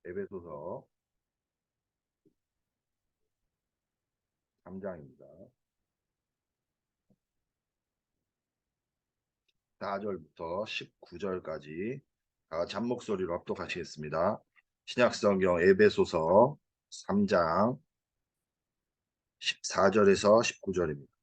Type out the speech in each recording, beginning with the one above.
에베소서 3장입니다. 4절부터 19절까지 다 같이 한 목소리로 합독하시겠습니다. 신약성경 에베소서 3장 14절에서 19절입니다.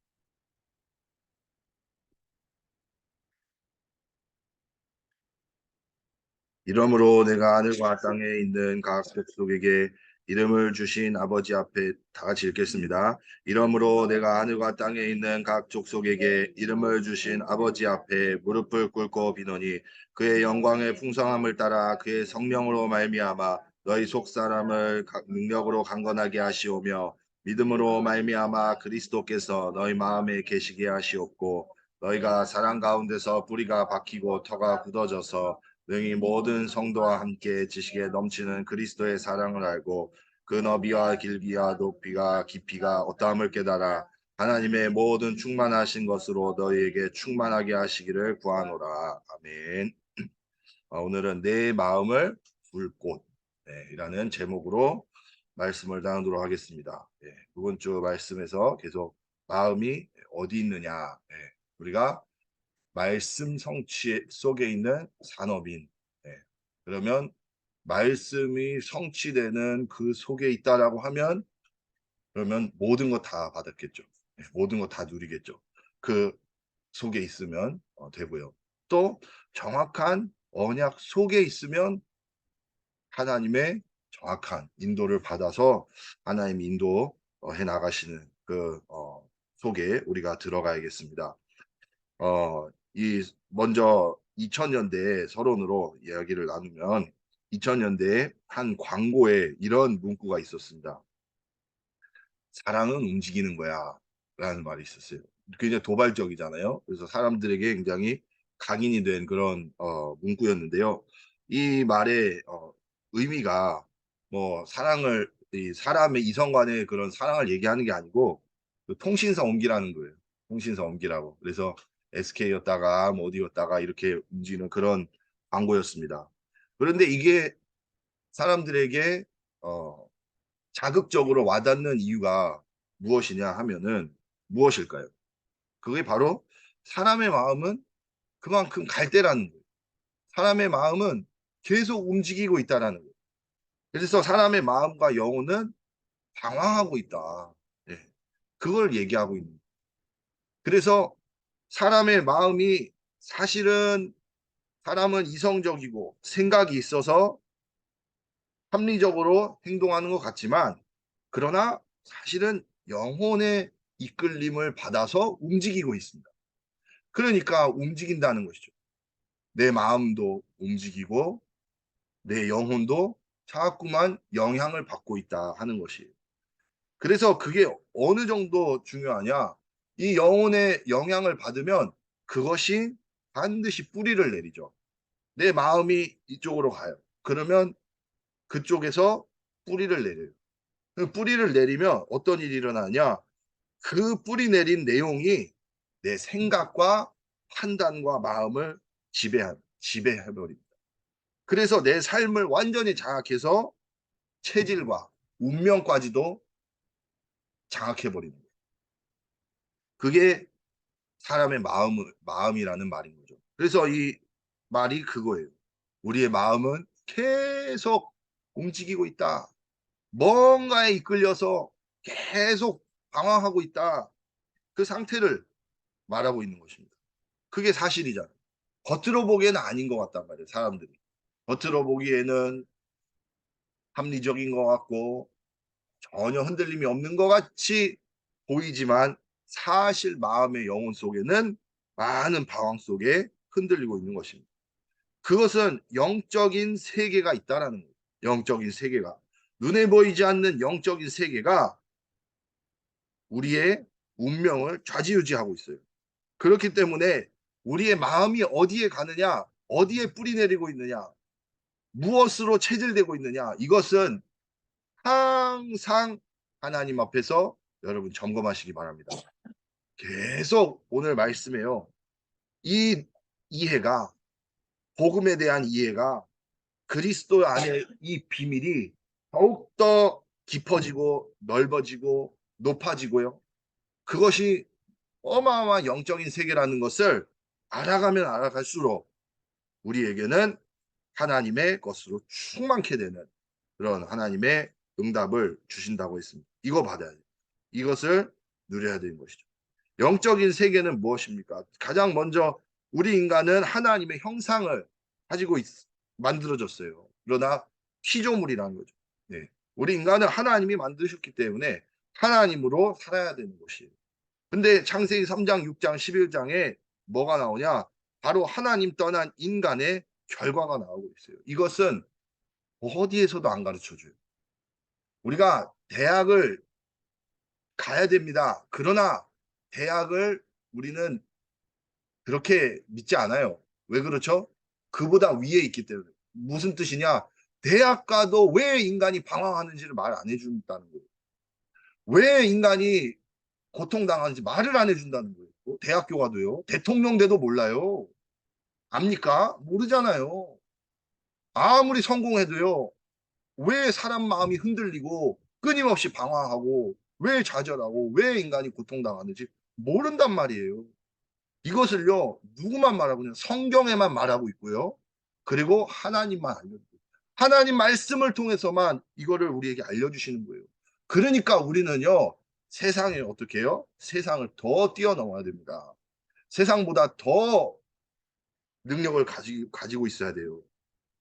이러므로 내가 하늘과 땅에 있는 각 족속에게 이름을 주신 아버지 앞에 다 같이 읽겠습니다. 이러므로 내가 하늘과 땅에 있는 각 족속에게 이름을 주신 아버지 앞에 무릎을 꿇고 비노니 그의 영광의 풍성함을 따라 그의 성령으로 말미암아 너희 속 사람을 능력으로 강건하게 하시오며 믿음으로 말미암아 그리스도께서 너희 마음에 계시게 하시옵고 너희가 사랑 가운데서 뿌리가 박히고 터가 굳어져서 능히 모든 성도와 함께 지식에 넘치는 그리스도의 사랑을 알고 그 너비와 길기와 높이가 깊이가 어떠함을 깨달아 하나님의 모든 충만하신 것으로 너희에게 충만하게 하시기를 구하노라. 아멘. 오늘은 내 마음을 울 곳, 이라는 제목으로 말씀을 나누도록 하겠습니다. 이번 주 말씀에서 계속 마음이 어디 있느냐, 우리가 말씀 성취 속에 있는 산업인. 그러면 말씀이 성취되는 그 속에 있다라고 하면 그러면 모든 거 다 받았겠죠. 모든 거 다 누리겠죠. 그 속에 있으면 되고요. 또 정확한 언약 속에 있으면 하나님의 정확한 인도를 받아서 하나님 인도해 나가시는 그 속에 우리가 들어가야겠습니다. 이 먼저 2000년대 서론으로 이야기를 나누면 2000년대에 한 광고에 이런 문구가 있었습니다. 사랑은 움직이는 거야 라는 말이 있었어요. 굉장히 도발적이잖아요. 그래서 사람들에게 굉장히 각인이 된 그런 문구였는데요. 이 말의 의미가 뭐 사랑을 사람의 이성 간의 그런 사랑을 얘기하는 게 아니고 그 통신사 옮기라는 거예요. 통신사 옮기라고. 그래서 SK였다가 뭐 어디였다가 이렇게 움직이는 그런 광고였습니다. 그런데 이게 사람들에게 어, 자극적으로 와닿는 이유가 무엇이냐 하면은 무엇일까요? 그게 바로 사람의 마음은 그만큼 갈대라는 거예요. 사람의 마음은 계속 움직이고 있다라는 거예요. 그래서 사람의 마음과 영혼은 방황하고 있다. 예. 그걸 얘기하고 있는 거예요. 그래서 사람의 마음이 사실은 사람은 이성적이고 생각이 있어서 합리적으로 행동하는 것 같지만 그러나 사실은 영혼의 이끌림을 받아서 움직이고 있습니다. 그러니까 움직인다는 것이죠. 내 마음도 움직이고 내 영혼도 자꾸만 영향을 받고 있다 하는 것이에요. 그래서 그게 어느 정도 중요하냐? 이 영혼의 영향을 받으면 그것이 반드시 뿌리를 내리죠. 내 마음이 이쪽으로 가요. 그러면 그쪽에서 뿌리를 내려요. 그 뿌리를 내리면 어떤 일이 일어나냐? 그 뿌리 내린 내용이 내 생각과 판단과 마음을 지배해버립니다. 그래서 내 삶을 완전히 장악해서 체질과 운명까지도 장악해버리는 거예요. 그게 사람의 마음이라는 말인 거죠. 그래서 이 말이 그거예요. 우리의 마음은 계속 움직이고 있다. 뭔가에 이끌려서 계속 방황하고 있다. 그 상태를 말하고 있는 것입니다. 그게 사실이잖아요. 겉으로 보기에는 아닌 것 같단 말이에요. 사람들이. 겉으로 보기에는 합리적인 것 같고 전혀 흔들림이 없는 것 같이 보이지만 사실 마음의 영혼 속에는 많은 방황 속에 흔들리고 있는 것입니다. 그것은 영적인 세계가 있다라는 거예요. 영적인 세계가. 눈에 보이지 않는 영적인 세계가 우리의 운명을 좌지우지하고 있어요. 그렇기 때문에 우리의 마음이 어디에 가느냐, 어디에 뿌리 내리고 있느냐, 무엇으로 체질되고 있느냐, 이것은 항상 하나님 앞에서 여러분 점검하시기 바랍니다. 계속 오늘 말씀에요. 이 이해가, 복음에 대한 이해가 그리스도 안에 이 비밀이 더욱더 깊어지고 넓어지고 높아지고요. 그것이 어마어마한 영적인 세계라는 것을 알아가면 알아갈수록 우리에게는 하나님의 것으로 충만케 되는 그런 하나님의 응답을 주신다고 했습니다. 이거 받아야 돼요. 이것을 누려야 되는 것이죠. 영적인 세계는 무엇입니까? 가장 먼저 우리 인간은 하나님의 형상을 가지고 만들어졌어요. 그러나 피조물이라는 거죠. 네. 우리 인간은 하나님이 만드셨기 때문에 하나님으로 살아야 되는 것이에요. 근데 창세기 3장, 6장, 11장에 뭐가 나오냐? 바로 하나님 떠난 인간의 결과가 나오고 있어요. 이것은 어디에서도 안 가르쳐줘요. 우리가 대학을 가야 됩니다. 그러나 대학을 우리는 그렇게 믿지 않아요. 왜 그렇죠? 그보다 위에 있기 때문에. 무슨 뜻이냐? 대학 가도 왜 인간이 방황하는지를 말 안 해준다는 거예요. 왜 인간이 고통당하는지 말을 안 해준다는 거예요. 대학교 가도요. 대통령 돼도 몰라요. 압니까? 모르잖아요. 아무리 성공해도요. 왜 사람 마음이 흔들리고 끊임없이 방황하고 왜 좌절하고 왜 인간이 고통당하는지 모른단 말이에요. 이것을요, 누구만 말하고 있냐? 성경에만 말하고 있고요. 그리고 하나님만 알려주고, 하나님 말씀을 통해서만 이거를 우리에게 알려주시는 거예요. 그러니까 우리는요, 세상에 어떻게 해요? 세상을 더 뛰어넘어야 됩니다. 세상보다 더 능력을 가지고 있어야 돼요.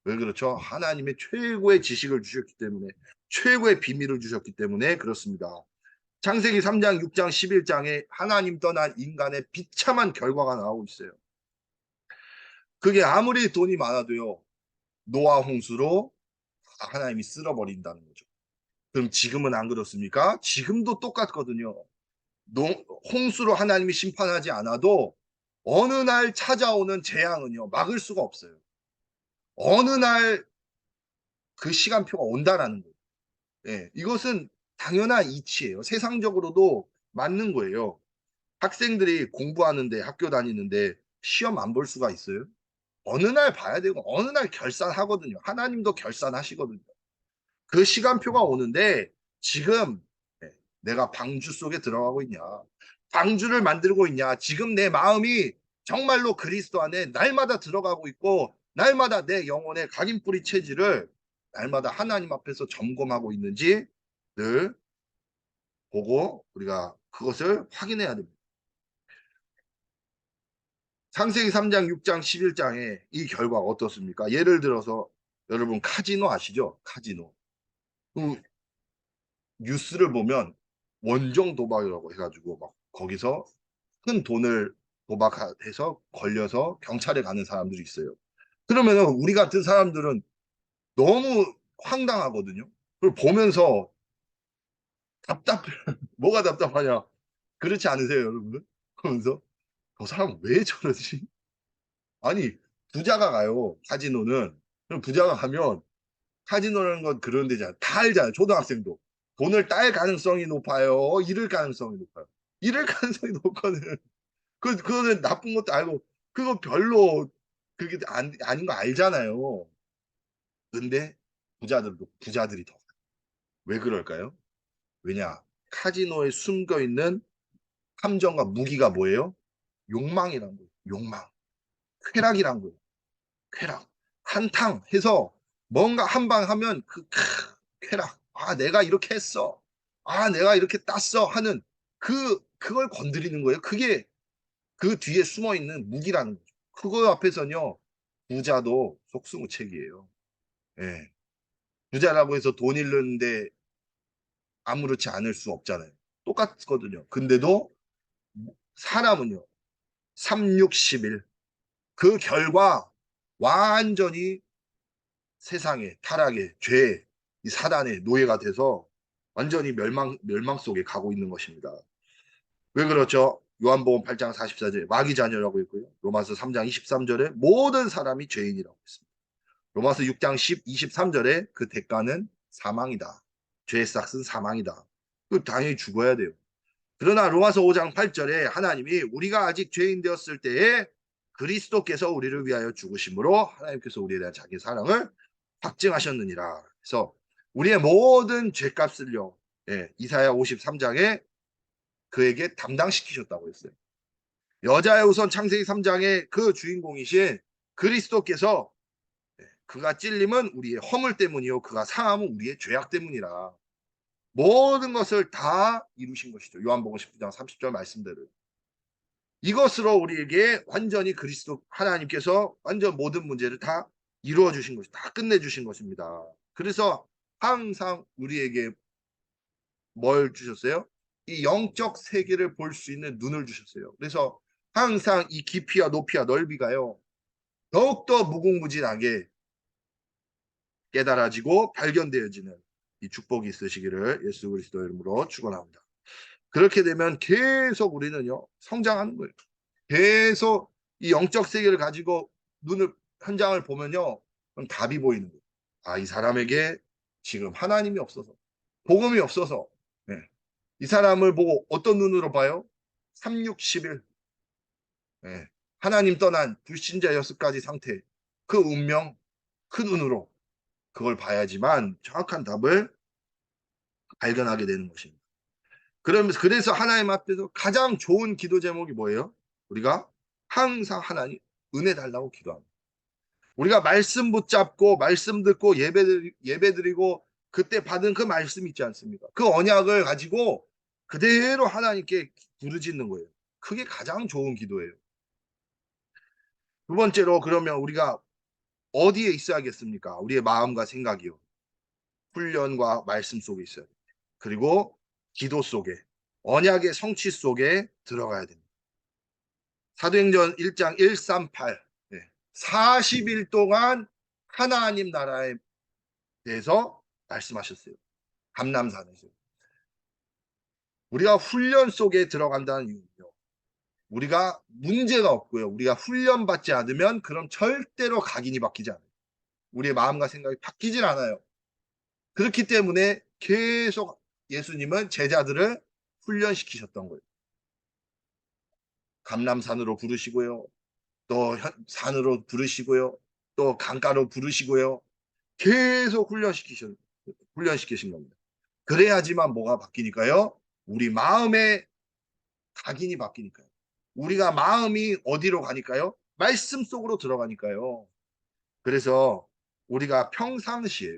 왜 그렇죠? 하나님의 최고의 지식을 주셨기 때문에, 최고의 비밀을 주셨기 때문에 그렇습니다. 창세기 3장, 6장, 11장에 하나님 떠난 인간의 비참한 결과가 나오고 있어요. 그게 아무리 돈이 많아도요. 노아 홍수로 하나님이 쓸어버린다는 거죠. 그럼 지금은 안 그렇습니까? 지금도 똑같거든요. 홍수로 하나님이 심판하지 않아도 어느 날 찾아오는 재앙은요. 막을 수가 없어요. 어느 날 그 시간표가 온다라는 거예요. 예, 이것은 당연한 이치예요. 세상적으로도 맞는 거예요. 학생들이 공부하는데 학교 다니는데 시험 안 볼 수가 있어요? 어느 날 봐야 되고 어느 날 결산하거든요. 하나님도 결산하시거든요. 그 시간표가 오는데 지금 내가 방주 속에 들어가고 있냐? 방주를 만들고 있냐? 지금 내 마음이 정말로 그리스도 안에 날마다 들어가고 있고 날마다 내 영혼의 각인뿌리 체질을 날마다 하나님 앞에서 점검하고 있는지 늘 보고 우리가 그것을 확인해야 됩니다. 창세기 3장, 6장, 11장에 이 결과가 어떻습니까? 예를 들어서 여러분 카지노 아시죠? 카지노. 뉴스를 보면 원정 도박이라고 해가지고 막 거기서 큰 돈을 도박해서 걸려서 경찰에 가는 사람들이 있어요. 그러면은 우리 같은 사람들은 너무 황당하거든요. 그걸 보면서 답답해. 뭐가 답답하냐? 그렇지 않으세요, 여러분? 그러면서 저 사람 왜 저러지? 아니 부자가 가요. 카지노는. 그럼 부자가 가면 카지노라는 건 그런 데잖아요. 다 알잖아요. 초등학생도. 돈을 딸 가능성이 높아요. 잃을 가능성이 높아요. 잃을 가능성이 높거든. 그거는 나쁜 것도 알고, 그거 별로, 그게 아닌 거 알잖아요. 근데 부자들이 더. 왜 그럴까요? 왜냐? 카지노에 숨겨 있는 함정과 무기가 뭐예요? 욕망이란 거예요. 욕망. 쾌락이란 거예요. 쾌락. 한탕 해서 뭔가 한 방 하면 쾌락. 아, 내가 이렇게 했어. 아, 내가 이렇게 땄어. 하는 그걸 건드리는 거예요. 그게 그 뒤에 숨어 있는 무기라는 거죠. 그거 앞에서는요, 부자도 속수무책이에요. 예. 부자라고 해서 돈 잃는데 아무렇지 않을 수 없잖아요. 똑같거든요. 근데도 사람은요, 3, 6, 11. 그 결과 완전히 세상의 타락의 죄, 이 사단의 노예가 돼서 완전히 멸망 속에 가고 있는 것입니다. 왜 그렇죠? 요한복음 8장 44절에 마귀 자녀라고 했고요. 로마서 3장 23절에 모든 사람이 죄인이라고 했습니다. 로마서 6장 23절에 그 대가는 사망이다. 죄의 싹은 사망이다. 그 당연히 죽어야 돼요. 그러나 로마서 5장 8절에 하나님이 우리가 아직 죄인 되었을 때에 그리스도께서 우리를 위하여 죽으심으로 하나님께서 우리에 대한 자기 사랑을 확증하셨느니라. 그래서 우리의 모든 죄값을요. 예, 이사야 53장에 그에게 담당시키셨다고 했어요. 여자의 우선 창세기 3장의 그 주인공이신 그리스도께서 그가 찔림은 우리의 허물 때문이요 그가 상함은 우리의 죄악 때문이라. 모든 것을 다 이루신 것이죠. 요한복음 19장 30절 말씀대로. 이것으로 우리에게 완전히 그리스도 하나님께서 완전 모든 문제를 다 이루어 주신 것이 다 끝내 주신 것입니다. 그래서 항상 우리에게 뭘 주셨어요? 이 영적 세계를 볼 수 있는 눈을 주셨어요. 그래서 항상 이 깊이와 높이와 넓이가요. 더욱더 무궁무진하게 깨달아지고 발견되어지는 이 축복이 있으시기를 예수 그리스도 이름으로 축원합니다. 그렇게 되면 계속 우리는요 성장하는 거예요. 계속 이 영적 세계를 가지고 눈을 현장을 보면요 그럼 답이 보이는 거예요. 아, 이 사람에게 지금 하나님이 없어서 복음이 없어서 네. 이 사람을 보고 어떤 눈으로 봐요? 3, 6, 11 네. 하나님 떠난 불신자였을까지 상태 그 운명 그 눈으로 그걸 봐야지만 정확한 답을 발견하게 되는 것입니다. 그러면서 그래서 하나님 앞에서 가장 좋은 기도 제목이 뭐예요? 우리가 항상 하나님 은혜 달라고 기도합니다. 우리가 말씀 붙잡고 말씀 듣고 예배드리고 그때 받은 그 말씀 있지 않습니까? 그 언약을 가지고 그대로 하나님께 부르짖는 거예요. 그게 가장 좋은 기도예요. 두 번째로 그러면 우리가 어디에 있어야겠습니까? 우리의 마음과 생각이요. 훈련과 말씀 속에 있어요. 그리고 기도 속에 언약의 성취 속에 들어가야 됩니다. 사도행전 1장 138 40일 동안 하나님 나라에 대해서 말씀하셨어요. 감람산에서. 우리가 훈련 속에 들어간다는 이유는요. 우리가 문제가 없고요. 우리가 훈련받지 않으면 그럼 절대로 각인이 바뀌지 않아요. 우리의 마음과 생각이 바뀌질 않아요. 그렇기 때문에 계속 예수님은 제자들을 훈련시키셨던 거예요. 감람산으로 부르시고요. 또 산으로 부르시고요. 또 강가로 부르시고요. 계속 훈련시키신 겁니다. 그래야지만 뭐가 바뀌니까요? 우리 마음의 각인이 바뀌니까요. 우리가 마음이 어디로 가니까요? 말씀 속으로 들어가니까요. 그래서 우리가 평상시에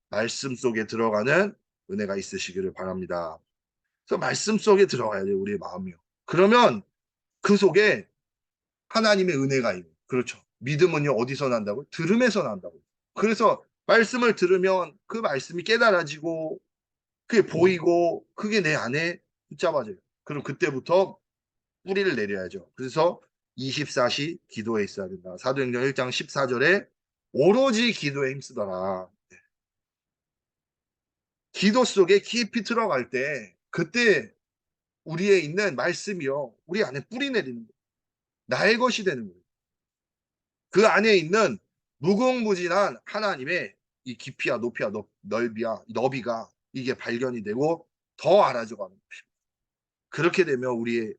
말씀 속에 들어가는 은혜가 있으시기를 바랍니다. 그래서 말씀 속에 들어가야 돼요, 우리의 마음이요. 그러면 그 속에 하나님의 은혜가 있는. 그렇죠. 믿음은요, 어디서 난다고? 들음에서 난다고. 그래서 말씀을 들으면 그 말씀이 깨달아지고 그게 보이고 그게 내 안에 붙잡아져요. 그럼 그때부터 뿌리를 내려야죠. 그래서 24시 기도에 있어야 된다. 사도행전 1장 14절에 오로지 기도에 힘쓰더라. 기도 속에 깊이 들어갈 때 그때 우리에 있는 말씀이요. 우리 안에 뿌리 내리는 거예요. 나의 것이 되는 거예요. 그 안에 있는 무궁무진한 하나님의 이 깊이와 높이와 넓이와 너비가 이게 발견이 되고 더 알아져가는 것입니다. 그렇게 되면 우리의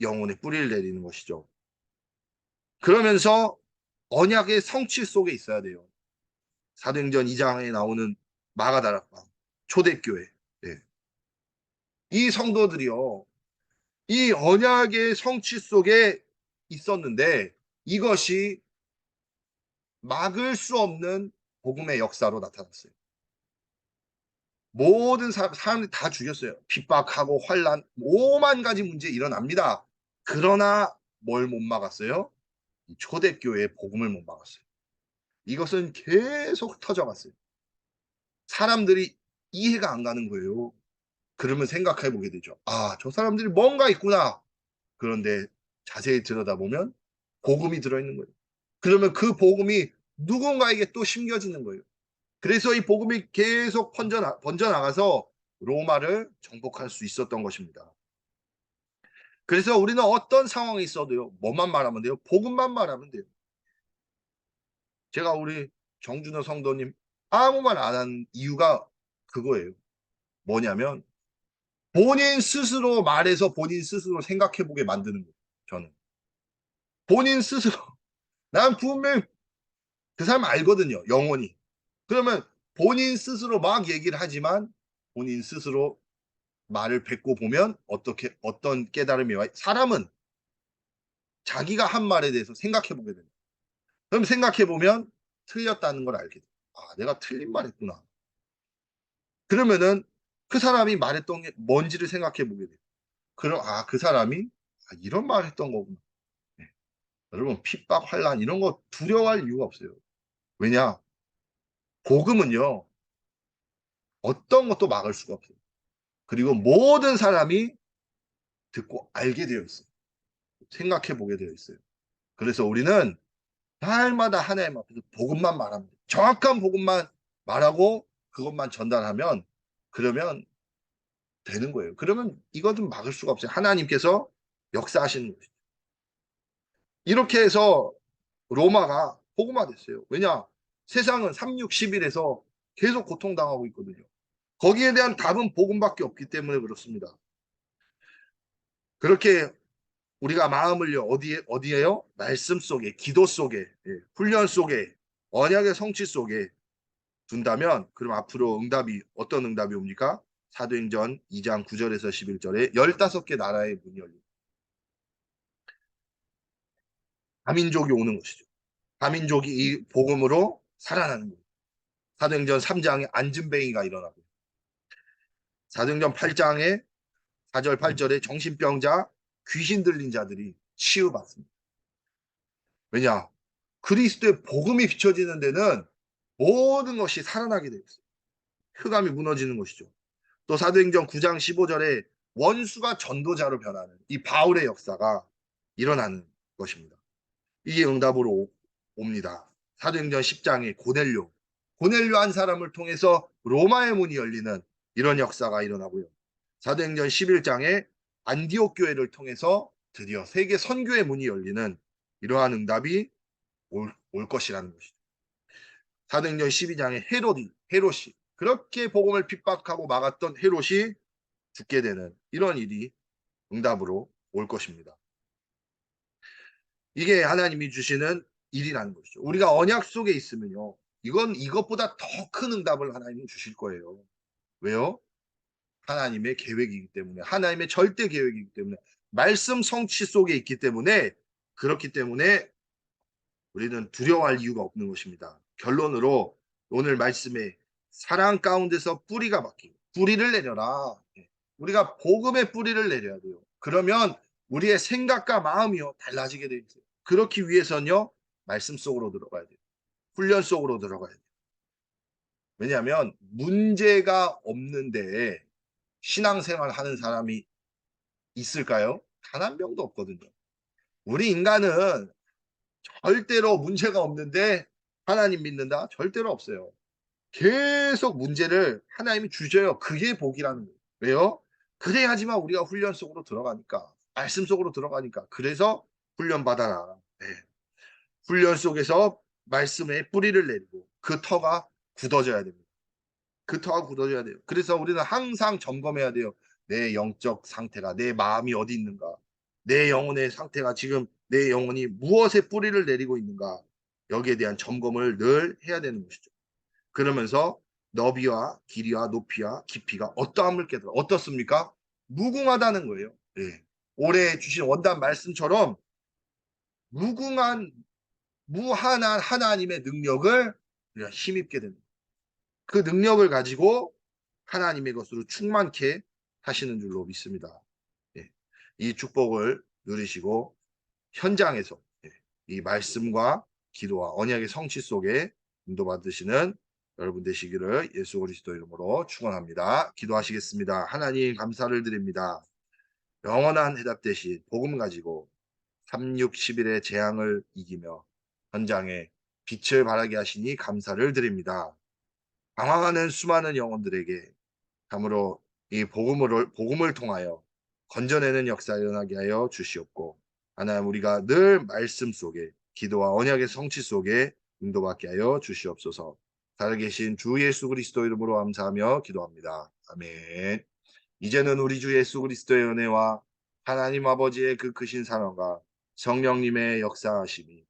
영혼에 뿌리를 내리는 것이죠. 그러면서 언약의 성취 속에 있어야 돼요. 사도행전 2장에 나오는 마가다락방 초대교회 이 성도들이요. 이 언약의 성취 속에 있었는데 이것이 막을 수 없는 복음의 역사로 나타났어요. 모든 사람들이 다 죽였어요. 핍박하고 환란, 오만 가지 문제 일어납니다. 그러나 뭘 못 막았어요? 초대교회의 복음을 못 막았어요. 이것은 계속 터져갔어요. 사람들이 이해가 안 가는 거예요. 그러면 생각해 보게 되죠. 아, 저 사람들이 뭔가 있구나. 그런데 자세히 들여다보면 복음이 들어있는 거예요. 그러면 그 복음이 누군가에게 또 심겨지는 거예요. 그래서 이 복음이 계속 번져나가서 로마를 정복할 수 있었던 것입니다. 그래서 우리는 어떤 상황이 있어도요. 뭐만 말하면 돼요? 복음만 말하면 돼요. 제가 우리 정준호 성도님 아무 말 안 한 이유가 그거예요. 뭐냐면 본인 스스로 말해서 본인 스스로 생각해보게 만드는 거예요. 저는. 본인 스스로. 난 분명히 그 사람 알거든요. 영원히. 그러면 본인 스스로 막 얘기를 하지만 본인 스스로 말을 뱉고 보면 어떤 깨달음이 와요? 사람은 자기가 한 말에 대해서 생각해 보게 됩니다. 그럼 생각해 보면 틀렸다는 걸 알게 돼요. 아, 내가 틀린 말 했구나. 그러면은 그 사람이 말했던 게 뭔지를 생각해 보게 돼요. 그럼 그 사람이 이런 말 했던 거구나. 네. 여러분 핍박, 환란 이런 거 두려워할 이유가 없어요. 왜냐? 복음은요. 어떤 것도 막을 수가 없어요. 그리고 모든 사람이 듣고 알게 되어 있어요. 생각해 보게 되어 있어요. 그래서 우리는 날마다 하나님 앞에서 복음만 말합니다. 정확한 복음만 말하고 그것만 전달하면 그러면 되는 거예요. 그러면 이것은 막을 수가 없어요. 하나님께서 역사하시는 것이죠. 이렇게 해서 로마가 복음화됐어요. 왜냐? 세상은 3611에서 계속 고통당하고 있거든요. 거기에 대한 답은 복음밖에 없기 때문에 그렇습니다. 그렇게 우리가 마음을요, 어디에요? 말씀 속에, 기도 속에, 훈련 속에, 언약의 성취 속에 둔다면, 그럼 앞으로 어떤 응답이 옵니까? 사도행전 2장 9절에서 11절에 15개 나라의 문이 열립니다. 다민족이 오는 것이죠. 다민족이 이 복음으로 살아나는 거예요. 사도행전 3장에 안진뱅이가 일어나고, 사도행전 8장에 4절 8절에 정신병자, 귀신 들린 자들이 치유받습니다. 왜냐? 그리스도의 복음이 비춰지는 데는 모든 것이 살아나게 되어 있어요. 흑암이 무너지는 것이죠. 또 사도행전 9장 15절에 원수가 전도자로 변하는 이 바울의 역사가 일어나는 것입니다. 이게 응답으로 옵니다. 사도행전 10장에 고넬료 한 사람을 통해서 로마의 문이 열리는 이런 역사가 일어나고요. 사도행전 11장에 안디옥 교회를 통해서 드디어 세계 선교의 문이 열리는 이러한 응답이 올 것이라는 것이죠. 사도행전 12장에 헤롯이 그렇게 복음을 핍박하고 막았던 헤롯이 죽게 되는 이런 일이 응답으로 올 것입니다. 이게 하나님이 주시는 일이라는 것이죠. 우리가 언약 속에 있으면요. 이건 이것보다 더 큰 응답을 하나님은 주실 거예요. 왜요? 하나님의 계획이기 때문에, 하나님의 절대 계획이기 때문에, 말씀 성취 속에 있기 때문에, 그렇기 때문에 우리는 두려워할 이유가 없는 것입니다. 결론으로 오늘 말씀에 사랑 가운데서 뿌리가 박히고 뿌리를 내려라. 우리가 복음의 뿌리를 내려야 돼요. 그러면 우리의 생각과 마음이요 달라지게 돼 있어요. 그렇기 위해서는요 말씀 속으로 들어가야 돼요. 훈련 속으로 들어가야 돼요. 왜냐하면 문제가 없는데 신앙생활 하는 사람이 있을까요? 단 한 명도 없거든요. 우리 인간은 절대로 문제가 없는데 하나님 믿는다? 절대로 없어요. 계속 문제를 하나님이 주셔요. 그게 복이라는 거예요. 왜요? 그래야지만 우리가 훈련 속으로 들어가니까. 말씀 속으로 들어가니까. 그래서 훈련 받아라. 네. 훈련 속에서 말씀에 뿌리를 내리고 그 터가 굳어져야 됩니다. 그 터가 굳어져야 돼요. 그래서 우리는 항상 점검해야 돼요. 내 영적 상태가, 내 마음이 어디 있는가? 내 영혼의 상태가 지금 내 영혼이 무엇에 뿌리를 내리고 있는가? 여기에 대한 점검을 늘 해야 되는 것이죠. 그러면서 너비와 길이와 높이와 깊이가 어떠함을 깨달아. 어떻습니까? 무궁하다는 거예요. 예. 올해 주신 원단 말씀처럼 무궁한 무한한 하나님의 능력을 우리가 힘입게 됩니다. 그 능력을 가지고 하나님의 것으로 충만케 하시는 줄로 믿습니다. 예. 이 축복을 누리시고 현장에서 이 말씀과 기도와 언약의 성취 속에 인도받으시는 여러분 되시기를 예수 그리스도 이름으로 축원합니다. 기도하시겠습니다. 하나님 감사를 드립니다. 영원한 해답 대신 복음 가지고 3611의 재앙을 이기며 현장에 빛을 발하게 하시니 감사를 드립니다. 방황하는 수많은 영혼들에게 참으로 이 복음을 통하여 건져내는 역사 일어나게 하여 주시옵고 하나님 우리가 늘 말씀 속에 기도와 언약의 성취 속에 인도받게 하여 주시옵소서. 살아계신 주 예수 그리스도 이름으로 감사하며 기도합니다. 아멘. 이제는 우리 주 예수 그리스도의 은혜와 하나님 아버지의 그 크신 사랑과 성령님의 역사하심이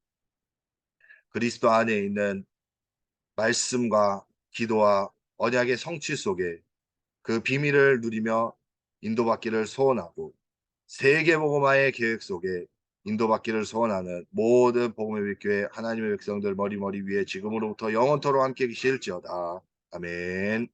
그리스도 안에 있는 말씀과 기도와 언약의 성취 속에 그 비밀을 누리며 인도받기를 소원하고 세계복음화의 계획 속에 인도받기를 소원하는 모든 복음의 교회 하나님의 백성들 머리머리 위에 지금으로부터 영원토록 함께 계실지어다. 아멘.